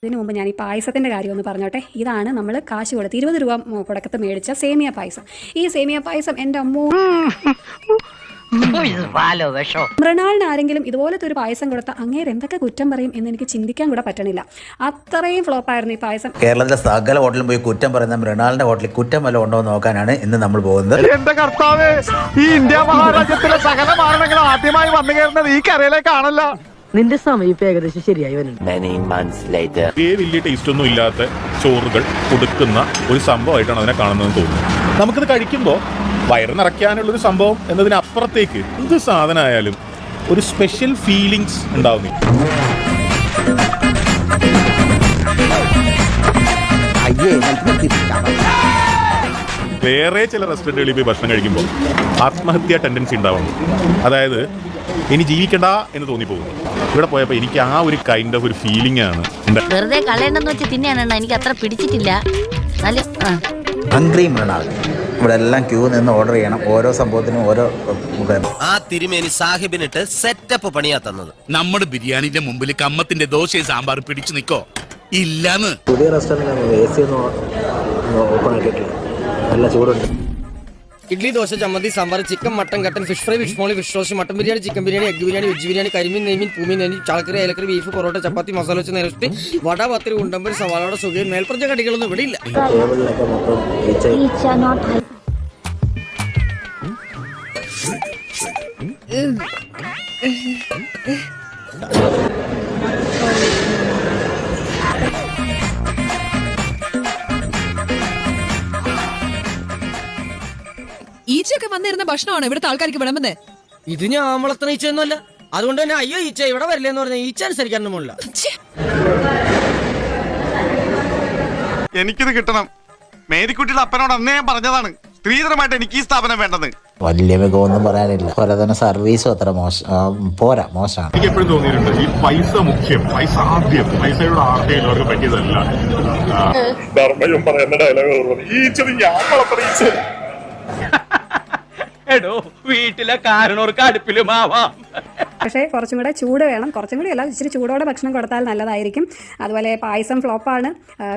ഇതിനു മുമ്പ് ഞാൻ ഈ പായസത്തിൻ്റെ കാര്യം ഒന്ന് പറഞ്ഞോട്ടെ. ഇതാണ് നമ്മൾ കാശ് കൊടുത്ത് 20 രൂപ പുടക്കത്ത് മേടിച്ച സേമിയ പായസം. ഈ സേമിയ പായസം എൻ്റെ അമ്മോ, മൃണാളിന് ആരെങ്കിലും ഇതുപോലത്തെ ഒരു പായസം കൊടുത്ത അങ്ങേര് എന്തൊക്കെ കുറ്റം പറയും എന്ന് എനിക്ക് ചിന്തിക്കാൻ കൂടെ പറ്റണില്ല. അത്രയും ഫ്ലോപ്പായിരുന്നു ഈ പായസം. കേരളത്തിലെ സകല ഹോട്ടലിൽ പോയി കുറ്റം പറയുന്ന മൃണാളിന്റെ ഹോട്ടലിൽ കുറ്റം വല്ല ഉണ്ടോ എന്ന് നോക്കാനാണ് ഇന്ന് നമ്മൾ പോകുന്നത്. എന്റെ കർത്താവേ, ഈ ഇന്ത്യ മഹാരാജ്യത്തിലെ സകല മാരണങ്ങൾ ആദ്യമായി വന്നു കയറുന്നത് ഈ കരയിലേക്കാണല്ലോ. നിന്റെ സമയം ഇപ്പൊ ഏകദേശം ശരിയായി വരുന്നുണ്ട്. വലിയ ടേസ്റ്റ് ഒന്നും ഇല്ലാത്ത ചോറുകൾ കൊടുക്കുന്ന ഒരു സംഭവമായിട്ടാണ് അതിനെ കാണുന്നതെന്ന് തോന്നുന്നു. നമുക്കിത് കഴിക്കുമ്പോൾ വയറ് നിറയ്ക്കാനുള്ളൊരു സംഭവം എന്നതിനപ്പുറത്തേക്ക് എന്ത് സാധനമായാലും ഒരു സ്പെഷ്യൽ ഫീലിങ്സ് ഉണ്ടാവുന്നില്ല. വേറെ ചില റെസ്റ്റോറൻറ്റുകളിൽ പോയി ഭക്ഷണം കഴിക്കുമ്പോൾ ആത്മഹത്യാ ടെൻഡൻസി ഉണ്ടാവുന്നു. അതായത് ഇനി ജീവിക്കണ്ട എന്ന് തോന്നിപ്പോകുന്നു. ഇവിടെ പോയപ്പോൾ എനിക്ക് ആ ഒരു കൈൻഡ് ഓഫ് ഒരു ഫീലിംഗ് ആണ്. വെറുതെ കളയണ്ടെന്ന് വെച്ച് തിന്നെയാണ് എനിക്ക് അത്ര പിടിച്ചിട്ടില്ല. ഹംഗ്രി മൃണാൾ ഇവിടെ എല്ലാം ക്യൂ നിന്ന് ഓർഡർ ചെയ്യണം. ഓരോ സംഭവത്തിനും ഓരോ ആ തിരുമേനി സാഹിബിനിട്ട് സെറ്റപ്പ് പണിയാ തന്നത്. നമ്മുടെ ബിരിയാണിന്റെ മുമ്പിൽ കമ്മത്തിന്റെ ദോശയും സാമ്പാർ പിടിച്ചു നിക്കോ ഇല്ലാന്ന്. പുതിയ റെസ്റ്റോറൻറ്റ് AC ഒന്നും ഓപ്പൺ ആക്കിയിട്ടില്ല. നല്ല ചൂടുണ്ട്. ഇഡ്ലി, ദോശ, ചമ്മന്തി, സാമ്പാർ, ചിക്കൻ, മട്ടൻ, കട്ടൻ, fish fry, fish molee, fish roast, mutton biryani, chicken biryani, egg biryani, veg biryani, കരിമീൻ, നെയ്മീൻ, പൂമീൻ, നെയ്മീൻ, ചാളക്കറി, അയലക്കറി, ബീഫ്, പൊറോട്ട, ചപ്പാത്തി, മസാല വെച്ച് നേരത്തി, വട, പത്തിരി, ഉണ്ടമ്പരി, സവാളയുടെ സുഖം, മേൽപ്പറഞ്ഞ കടികളൊന്നും ഇവിടെ ഇല്ല. ടേബിളിലൊക്കെ മൊത്തം ഈച്ചയൊക്കെ വന്നിരുന്ന ഭക്ഷണമാണ് ഇവിടുത്തെ ആൾക്കാർക്ക് വിളമ്പുന്നത്. ഇത് ഞാൻ വളർത്തുന്ന ഈച്ചയൊന്നുമല്ല. അതുകൊണ്ട് തന്നെ അയ്യോ ഈച്ച ഇവിടെ വരില്ലെന്ന് പറഞ്ഞ ഈച്ച അനുസരിക്കാനൊന്നും പോലില്ല. എനിക്കിത് കിട്ടണം. മേരിക്കുട്ടിയുടെ അപ്പനോട് അന്നേ ഞാൻ പറഞ്ഞതാണ്, സ്ത്രീധനമായിട്ട് എനിക്ക് ഈ സ്ഥാപനം വേണ്ടത്. വലിയ മികവൊന്നും പറയാനില്ല. അതുപോലെ തന്നെ സർവീസും അത്ര പോരാ, മോശമാണ്. എനിക്ക് എപ്പോഴും തോന്നിയിട്ടുണ്ട് ഈ പൈസ മുഖ്യം, പൈസ ആദ്യം, പൈസയുടെ ആദ്യം അവർക്ക് പറ്റിയതല്ല. ധർമ്മയും പറയുന്ന ഡയലോഗ് എടോ, വീട്ടിലെ കാരണവർക്ക് അടുപ്പിലുമാവാം. പക്ഷേ കുറച്ചും കൂടെ ചൂട് വേണം. കുറച്ചും കൂടി അല്ല, ഇച്ചിരി ചൂടോടെ ഭക്ഷണം കൊടുത്താൽ നല്ലതായിരിക്കും. അതുപോലെ പായസം ഫ്ലോപ്പാണ്.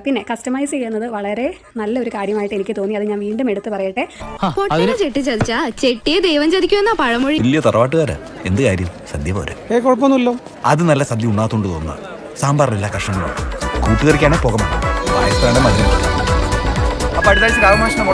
പിന്നെ കസ്റ്റമൈസ് ചെയ്യുന്നത് വളരെ നല്ലൊരു കാര്യമായിട്ട് എനിക്ക് തോന്നി. അത് ഞാൻ വീണ്ടും എടുത്ത് പറയട്ടെ. ചെട്ടി ചതിച്ചാ ചെട്ടിയെ ദൈവം ചതിക്കുമെന്നാ പഴമൊഴി. വലിയ തറവാട്ടുകാരാ. എന്ത് കാര്യം, സദ്യ പോരെ. കുഴപ്പമൊന്നുമില്ലോ. അത് നല്ല സദ്യ ഉണ്ണാത്തോണ്ട് തോന്നുക. സാമ്പാറിലില്ല കഷ്ണങ്ങളും, കൂട്ടുകറിക്കാണെ പുകമാണ്, പായസമാണ് മധുരം. അപ്പൊ അടുത്ത ആഴ്ച രാഘവമാഷിനെ